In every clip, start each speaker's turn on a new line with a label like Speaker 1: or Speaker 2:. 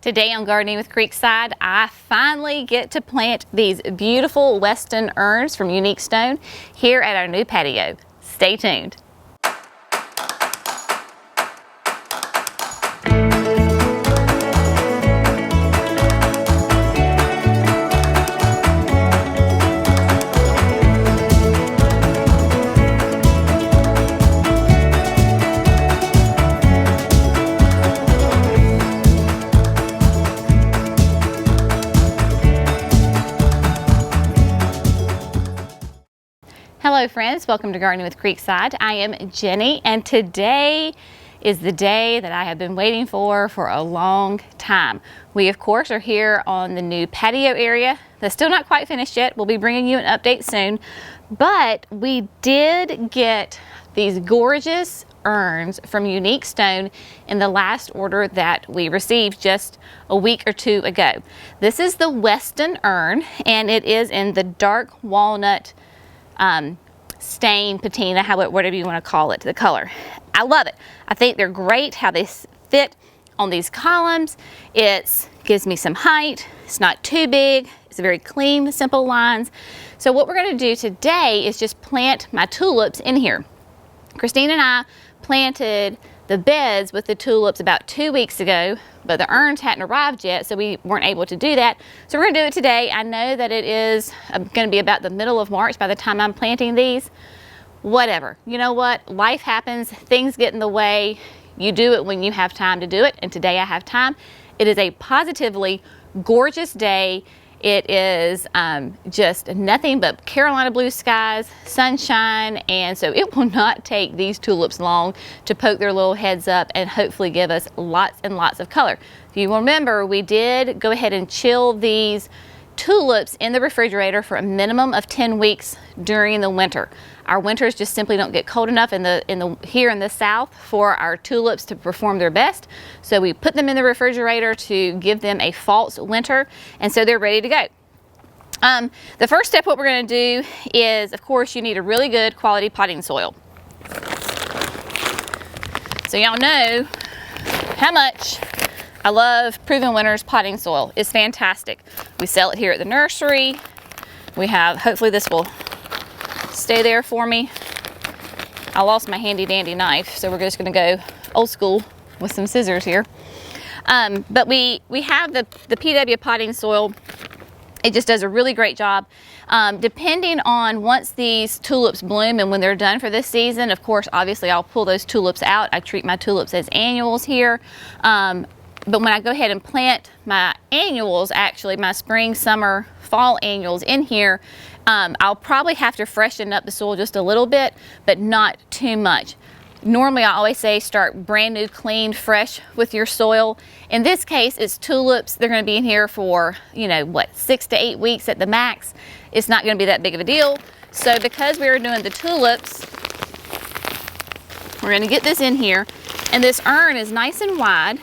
Speaker 1: Today on Gardening with Creekside, I finally get to plant these beautiful Weston Urns from Unique Stone here at our new patio. Stay tuned. Hello friends, welcome to Gardening with Creekside. I am Jenny and today is the day that I have been waiting for a long time. We of course are here on the new patio area. That's still not quite finished yet. We'll be bringing you an update soon, but we did get these gorgeous urns from Unique Stone in the last order that we received just a week or two ago. This is the Weston Urn and it is in the dark walnut stain patina, whatever you want to call it, the color. I love it. I think they're great how they fit on these columns. It gives me some height. It's not too big. It's very clean, simple lines. So what we're going to do today is just plant my tulips in here. Christine and I planted the beds with the tulips about 2 weeks ago, but the urns hadn't arrived yet, so we weren't able to do that. So we're gonna do it today. I know that it is gonna be about the middle of March by the time I'm planting these. Whatever, you know what? Life happens, things get in the way. You do it when you have time to do it, and today I have time. It is a positively gorgeous day. It is just nothing but Carolina blue skies, sunshine, and so it will not take these tulips long to poke their little heads up and hopefully give us lots and lots of color. If you remember, we did go ahead and chill these tulips in the refrigerator for a minimum of 10 weeks during the winter. Our winters just simply don't get cold enough here in the south for our tulips to perform their best. So we put them in the refrigerator to give them a false winter, and so they're ready to go. The first step, what we're going to do is, of course, you need a really good quality potting soil. So y'all know how much I love Proven Winners potting soil. It's fantastic. We sell it here at the nursery. We have, hopefully this will stay there for me. I lost my handy dandy knife, so we're just gonna go old school with some scissors here. But we have the PW potting soil. It just does a really great job. Depending on once these tulips bloom and when they're done for this season, of course, obviously I'll pull those tulips out. I treat my tulips as annuals here. But when I go ahead and plant my annuals, actually my spring, summer, fall annuals in here, I'll probably have to freshen up the soil just a little bit, but not too much. Normally I always say start brand new, clean, fresh with your soil. In this case, it's tulips. They're going to be in here for, you know, what, 6 to 8 weeks at the max. It's not going to be that big of a deal. So because we are doing the tulips, we're going to get this in here. And this urn is nice and wide.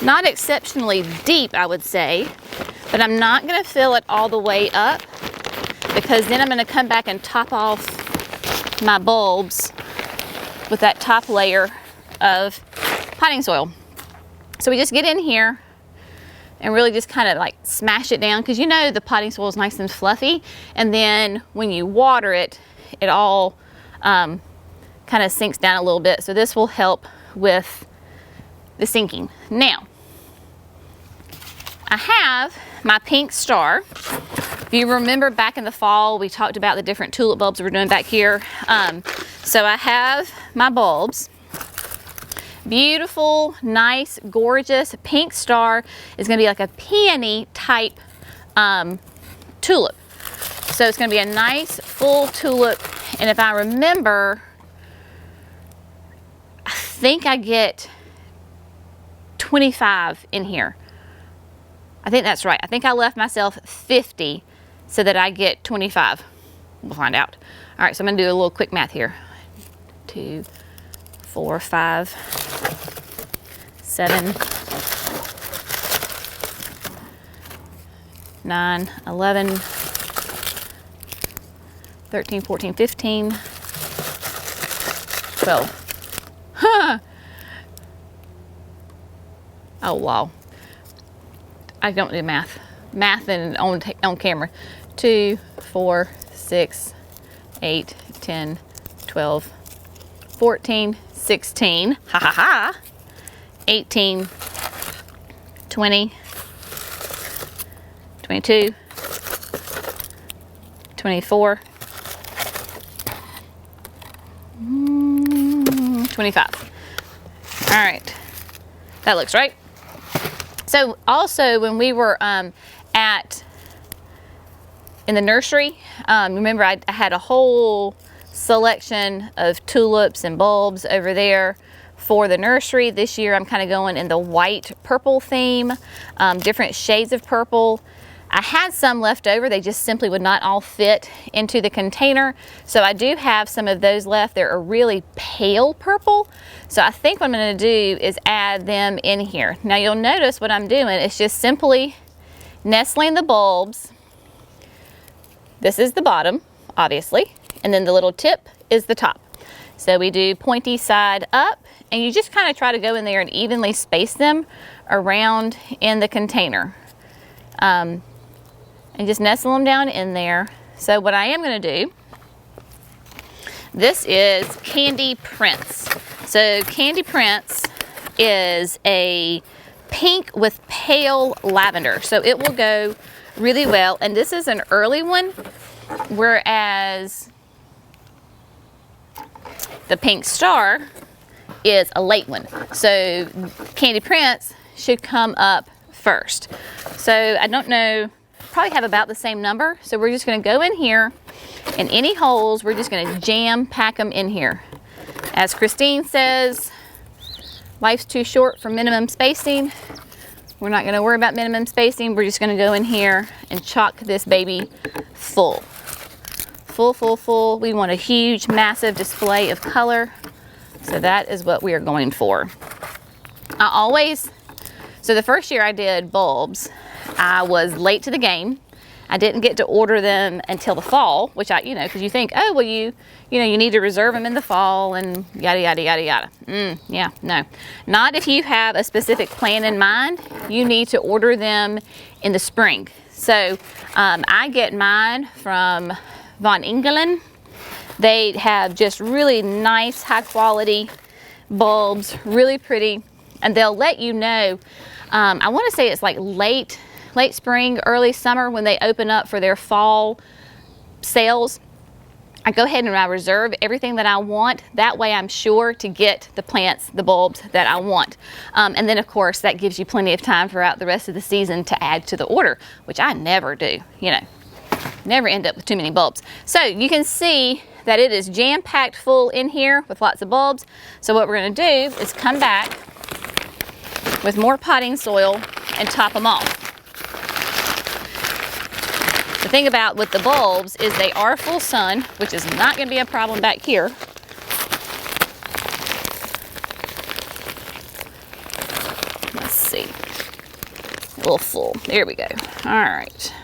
Speaker 1: Not exceptionally deep, I would say, but I'm not going to fill it all the way up because then I'm going to come back and top off my bulbs with that top layer of potting soil. So we just get in here and really just kind of like smash it down because you know the potting soil is nice and fluffy, and then when you water it, it all kind of sinks down a little bit. So this will help with the sinking. Now, I have my pink star. If you remember back in the fall, we talked about the different tulip bulbs we're doing back here. So I have my bulbs. Beautiful, nice, gorgeous pink star is going to be like a peony type tulip. So it's going to be a nice full tulip. And if I remember, I think I get 25 in here. I think that's right. I think I left myself 50 so that I get 25. We'll find out. All right, so I'm gonna do a little quick math here. 2, 4, 5, 7, 9, 11, 13, 14, 15, 12. Huh. Oh, wow. I don't do math. Math and on camera. 2, 4, 6, 8, 10, 12, 14, 16. Ha ha ha. 18, 20, 22, 24, 25. All right, that looks right. So also when we were in the nursery, remember I had a whole selection of tulips and bulbs over there for the nursery. This year I'm kind of going in the white purple theme, different shades of purple. I had some left over, they just simply would not all fit into the container. So I do have some of those left. They're a really pale purple. So I think what I'm gonna do is add them in here. Now you'll notice what I'm doing is just simply nestling the bulbs. This is the bottom, obviously, and then the little tip is the top. So we do pointy side up, and you just kind of try to go in there and evenly space them around in the container. And just nestle them down in there. So what I am gonna do, this is Candy Prince. So Candy Prince is a pink with pale lavender. So it will go really well. And this is an early one, whereas the Pink Star is a late one. So Candy Prince should come up first. So I don't know, probably have about the same number. So we're just gonna go in here, and any holes, we're just gonna jam pack them in here. As Christine says, life's too short for minimum spacing. We're not gonna worry about minimum spacing. We're just gonna go in here and chock this baby full. Full, full, full. We want a huge, massive display of color. So that is what we are going for. So the first year I did bulbs, I was late to the game. I didn't get to order them until the fall, which because you think, oh, well, you need to reserve them in the fall and yada, yada, yada, yada. Yeah, no. Not if you have a specific plan in mind. You need to order them in the spring. So I get mine from Von Engelen. They have just really nice, high quality bulbs, really pretty, and they'll let you know, I want to say it's like late spring, early summer when they open up for their fall sales. I go ahead and I reserve everything that I want. That way I'm sure to get the plants, the bulbs that I want. And then of course that gives you plenty of time throughout the rest of the season to add to the order, which I never do, never end up with too many bulbs. So you can see that it is jam-packed full in here with lots of bulbs. So what we're gonna do is come back with more potting soil and top them off. The thing about with the bulbs is they are full sun, which is not going to be a problem back here. Let's see. A little full. There we go. All right.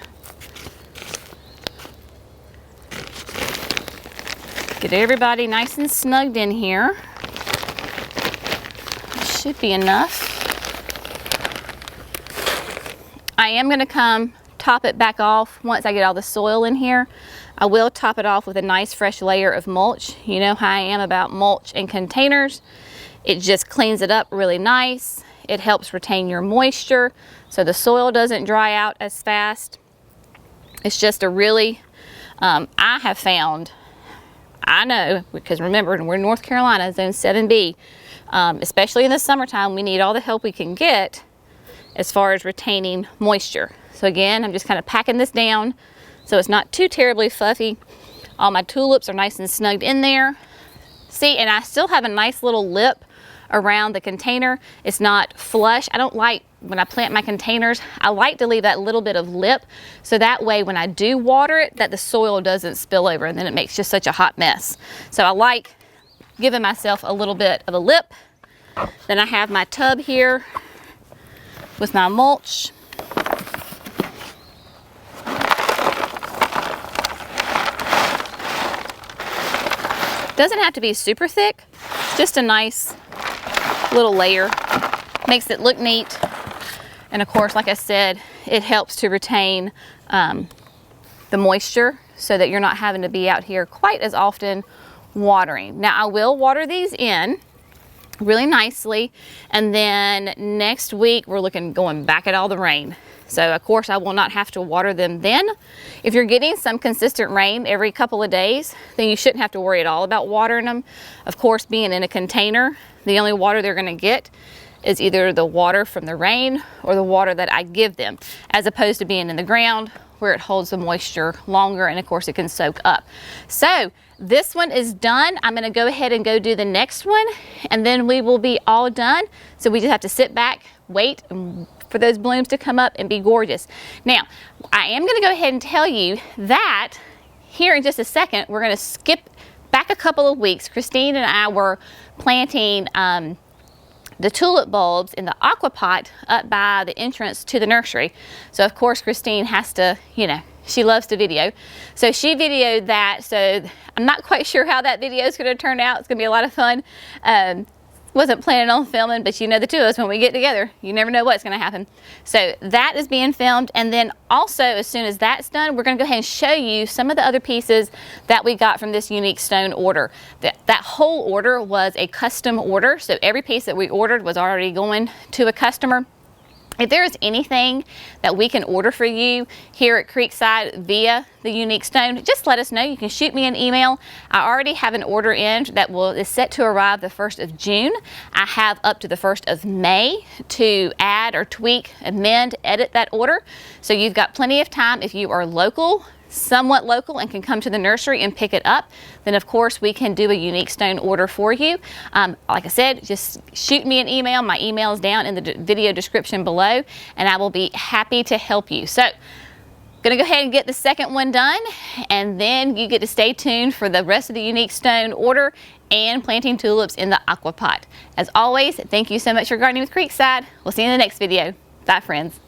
Speaker 1: Get everybody nice and snugged in here. Should be enough. I am going to top it back off once I get all the soil in here. I will top it off with a nice fresh layer of mulch. You know how I am about mulch in containers. It just cleans it up really nice. It helps retain your moisture so the soil doesn't dry out as fast. It's just a really, I have found, I know, because remember, we're in North Carolina, zone 7B, especially in the summertime, we need all the help we can get as far as retaining moisture. So again, I'm just kind of packing this down so it's not too terribly fluffy. All my tulips are nice and snugged in there. See, and I still have a nice little lip around the container. It's not flush. I don't like, when I plant my containers, I like to leave that little bit of lip so that way when I do water it, that the soil doesn't spill over and then it makes just such a hot mess. So I like giving myself a little bit of a lip. Then I have my tub here with my mulch. Doesn't have to be super thick, just a nice little layer. Makes it look neat. And of course, like I said, it helps to retain the moisture so that you're not having to be out here quite as often watering. Now, I will water these in really nicely, and then next week we're going back at all the rain. So of course I will not have to water them then. If you're getting some consistent rain every couple of days, then you shouldn't have to worry at all about watering them. Of course, being in a container, the only water they're going to get is either the water from the rain or the water that I give them, as opposed to being in the ground where it holds the moisture longer, and of course it can soak up. So this one is done. I'm gonna go ahead and go do the next one, and then we will be all done. So we just have to sit back, wait for those blooms to come up and be gorgeous. Now, I am gonna go ahead and tell you that here in just a second, we're gonna skip back a couple of weeks. Christine and I were planting the tulip bulbs in the AquaPot up by the entrance to the nursery. So of course Christine has to, you know, she loves to video. So she videoed that. So I'm not quite sure how that video is going to turn out. It's going to be a lot of fun. Wasn't planning on filming, but you know the two of us, when we get together, you never know what's going to happen. So that is being filmed. And then also, as soon as that's done, we're going to go ahead and show you some of the other pieces that we got from this unique stone order. That whole order was a custom order. So every piece that we ordered was already going to a customer. If there is anything that we can order for you here at Creekside via the unique stone, just let us know. You can shoot me an email. I already have an order in that is set to arrive the 1st of June. I have up to the 1st of May to add or tweak, amend, edit that order. So you've got plenty of time. If you are local, somewhat local, and can come to the nursery and pick it up, then of course we can do a unique stone order for you. Like I said, just shoot me an email. My email is down in the video description below, and I will be happy to help you. So gonna go ahead and get the second one done, and then you get to stay tuned for the rest of the unique stone order and planting tulips in the AquaPot. As always, thank you so much for gardening with Creekside. We'll see you in the next video. Bye, friends.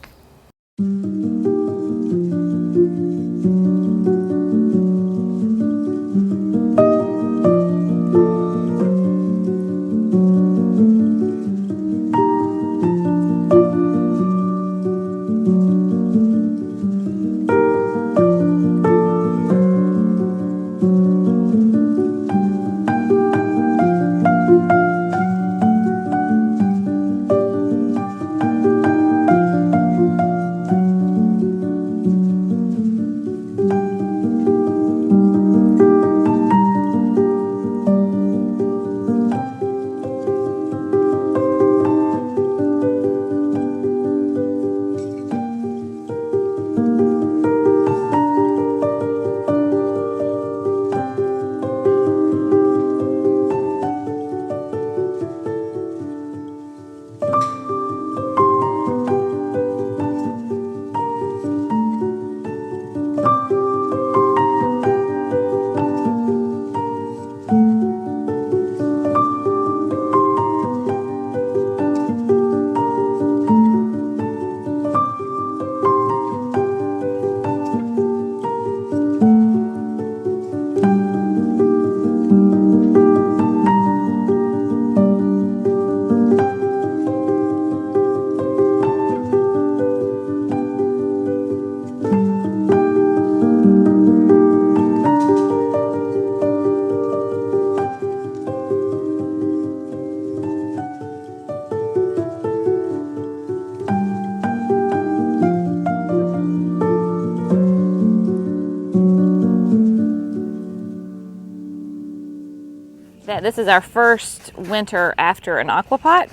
Speaker 1: This is our first winter after an AquaPot.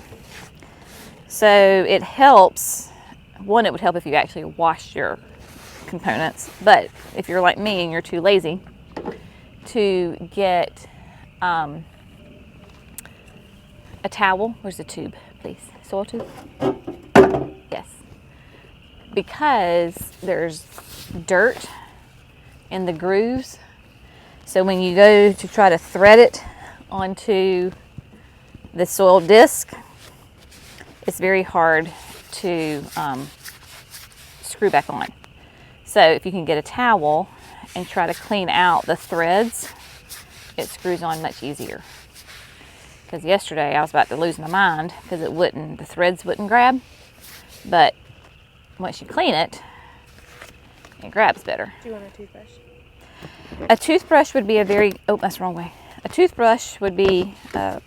Speaker 1: So it helps, one, it would help if you actually washed your components, but if you're like me and you're too lazy to get a towel, where's the tube, please? Soil tube? Yes. Because there's dirt in the grooves, so when you go to try to thread it onto the soil disc, it's very hard to screw back on. So if you can get a towel and try to clean out the threads, it screws on much easier. Because yesterday I was about to lose my mind because the threads wouldn't grab, but once you clean it, it grabs better.
Speaker 2: Do you want a toothbrush?
Speaker 1: A toothbrush would be a very, oh, that's the wrong way. A toothbrush would be the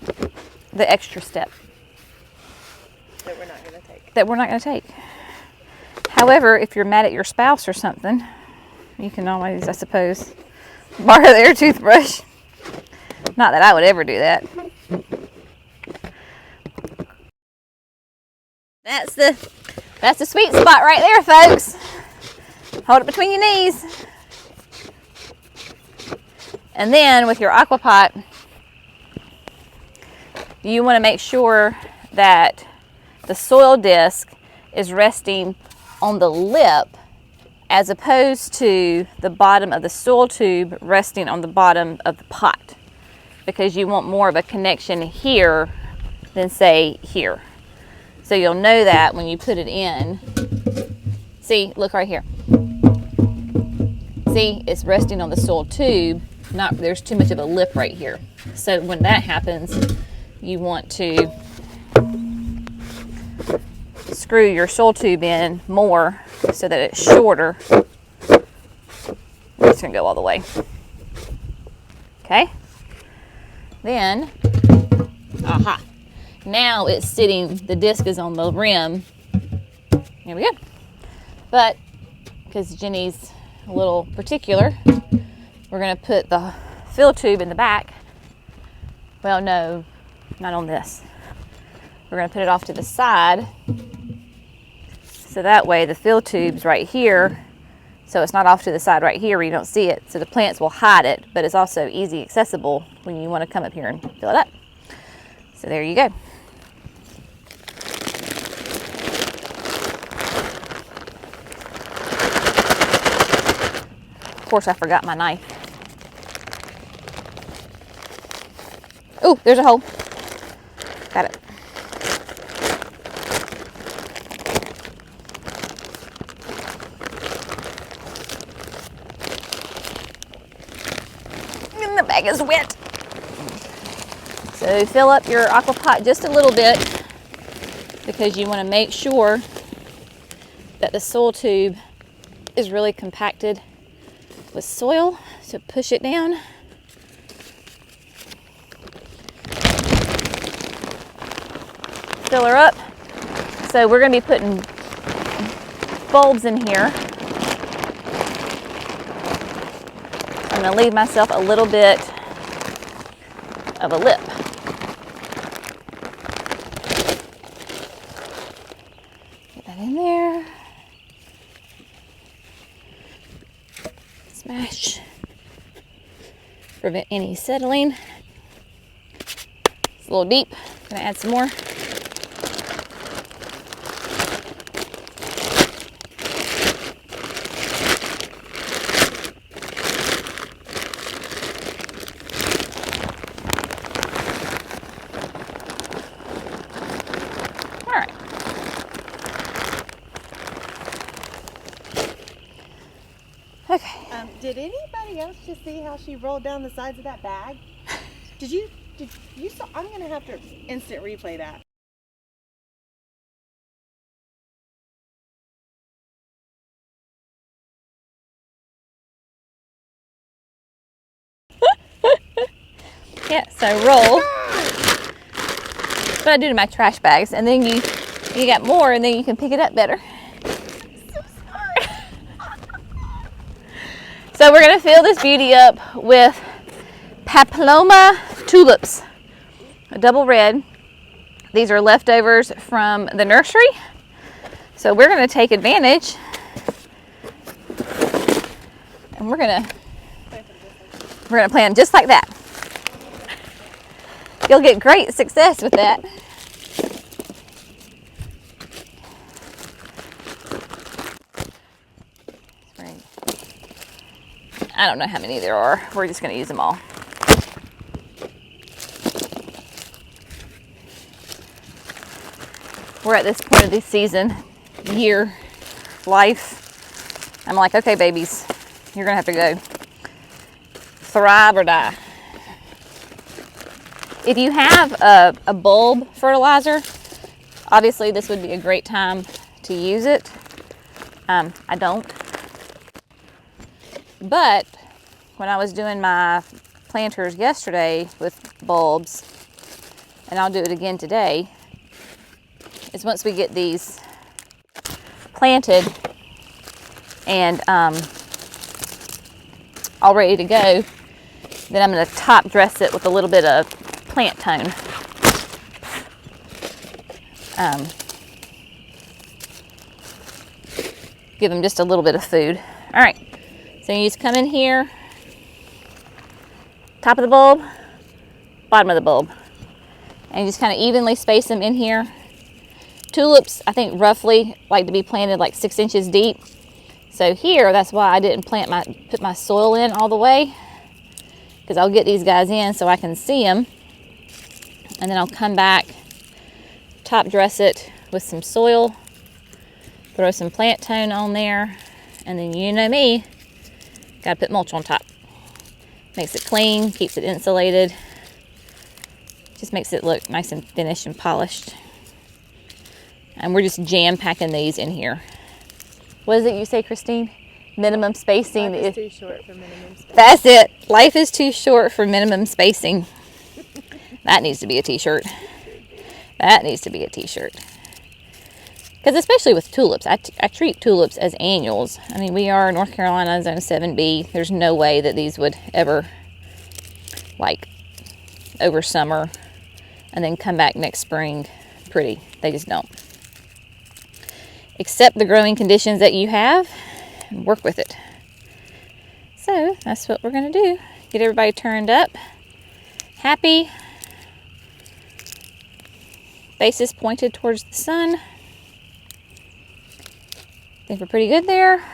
Speaker 1: extra step.
Speaker 2: That we're not going to take.
Speaker 1: That we're not going to take. However, if you're mad at your spouse or something, you can always, I suppose, borrow their toothbrush. Not that I would ever do that. That's the sweet spot right there, folks. Hold it between your knees. And then with your AquaPot, you want to make sure that the soil disc is resting on the lip as opposed to the bottom of the soil tube resting on the bottom of the pot, because you want more of a connection here than say here. So you'll know that when you put it in. See, look right here. See, it's resting on the soil tube. There's too much of a lip right here. So when that happens, you want to screw your soil tube in more so that it's shorter. It's gonna go all the way. Okay. Then, aha. Now it's sitting, the disc is on the rim. Here we go. But because Jenny's a little particular, we're going to put the fill tube in the back. Well, no, not on this. We're going to put it off to the side. So that way the fill tube's right here. So it's not off to the side right here where you don't see it. So the plants will hide it, but it's also easy accessible when you want to come up here and fill it up. So there you go. Of course, I forgot my knife. Oh, there's a hole. Got it. And the bag is wet. So fill up your AquaPot just a little bit because you want to make sure that the soil tube is really compacted with soil. So push it down. Fill her up. So we're going to be putting bulbs in here. I'm going to leave myself a little bit of a lip. Get that in there. Smash. Prevent any settling. It's a little deep. I'm going to add some more. Okay.
Speaker 2: Did anybody else just see how she rolled down the sides of that bag? Did you saw? I'm gonna have to instant replay that.
Speaker 1: Yeah, so roll. That's what I do to my trash bags, and then you got more, and then you can pick it up better. So we're going to fill this beauty up with Papilloma tulips, a double red. These are leftovers from the nursery. So we're going to take advantage and we're going to plant just like that. You'll get great success with that. I don't know how many there are. We're just going to use them all. We're at this point of the season, year, life. I'm like, okay, babies, you're going to have to go. Thrive or die. If you have a bulb fertilizer, obviously this would be a great time to use it. I don't. But when I was doing my planters yesterday with bulbs, and I'll do it again today, is once we get these planted and all ready to go, then I'm going to top dress it with a little bit of plant tone. Give them just a little bit of food. All right, so you just come in here, top of the bulb, bottom of the bulb, and you just kind of evenly space them in here. Tulips, I think roughly like to be planted like 6 inches deep. So here, that's why I didn't put my soil in all the way, because I'll get these guys in so I can see them, and then I'll come back, top dress it with some soil, throw some plant tone on there, and then you know me, gotta put mulch on top. Makes it clean, keeps it insulated, just makes it look nice and finished and polished. And we're just jam packing these in here. What is it you say, Christine? Minimum spacing.
Speaker 2: Life is too short for minimum spacing.
Speaker 1: That's it. Life is too short for minimum spacing. That needs to be a t-shirt. That needs to be a t-shirt. Because especially with tulips, I treat tulips as annuals. I mean, we are North Carolina Zone 7B. There's no way that these would ever, like, over summer and then come back next spring pretty. They just don't. Accept the growing conditions that you have and work with it. So that's what we're going to do. Get everybody turned up, happy, faces pointed towards the sun. I think we're pretty good there.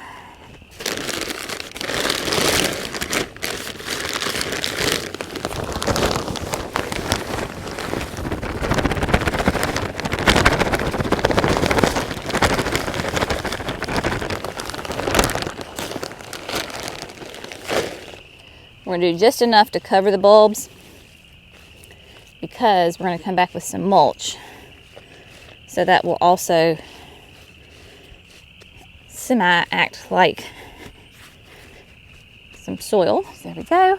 Speaker 1: We're going to do just enough to cover the bulbs, because we're going to come back with some mulch. So that will also semi-act like some soil. So there we go.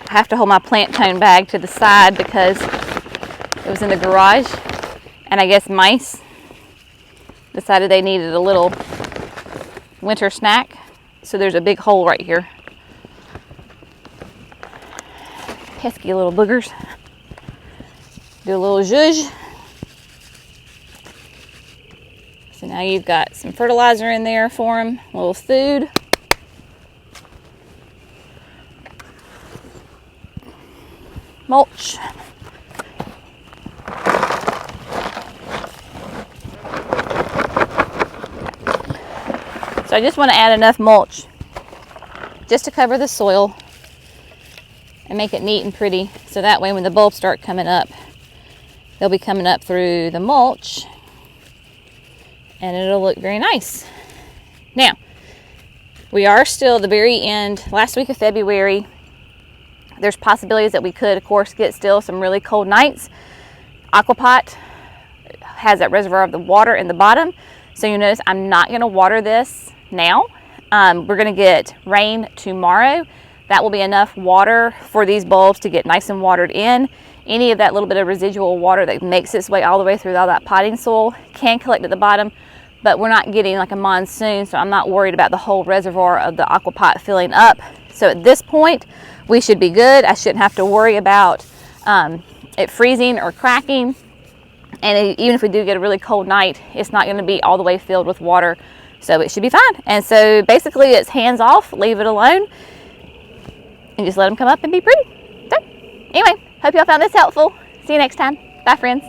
Speaker 1: I have to hold my plant tone bag to the side because it was in the garage, and I guess mice decided they needed a little winter snack. So there's a big hole right here. Pesky little boogers. Do a little zhuzh. So now you've got some fertilizer in there for them, a little food. Mulch. So I just want to add enough mulch just to cover the soil and make it neat and pretty, so that way when the bulbs start coming up, they'll be coming up through the mulch and it'll look very nice. Now, we are still at the very end, last week of February. There's possibilities that we could, of course, get still some really cold nights. AquaPot has that reservoir of the water in the bottom. So you notice I'm not going to water this now. We're going to get rain tomorrow. That will be enough water for these bulbs to get nice and watered in. Any of that little bit of residual water that makes its way all the way through all that potting soil can collect at the bottom, but we're not getting like a monsoon, so I'm not worried about the whole reservoir of the AquaPot filling up. So at this point, we should be good. I shouldn't have to worry about it freezing or cracking. And even if we do get a really cold night, it's not going to be all the way filled with water, so it should be fine. And so basically it's hands off, leave it alone, and just let them come up and be pretty. So anyway, hope y'all found this helpful. See you next time. Bye, friends.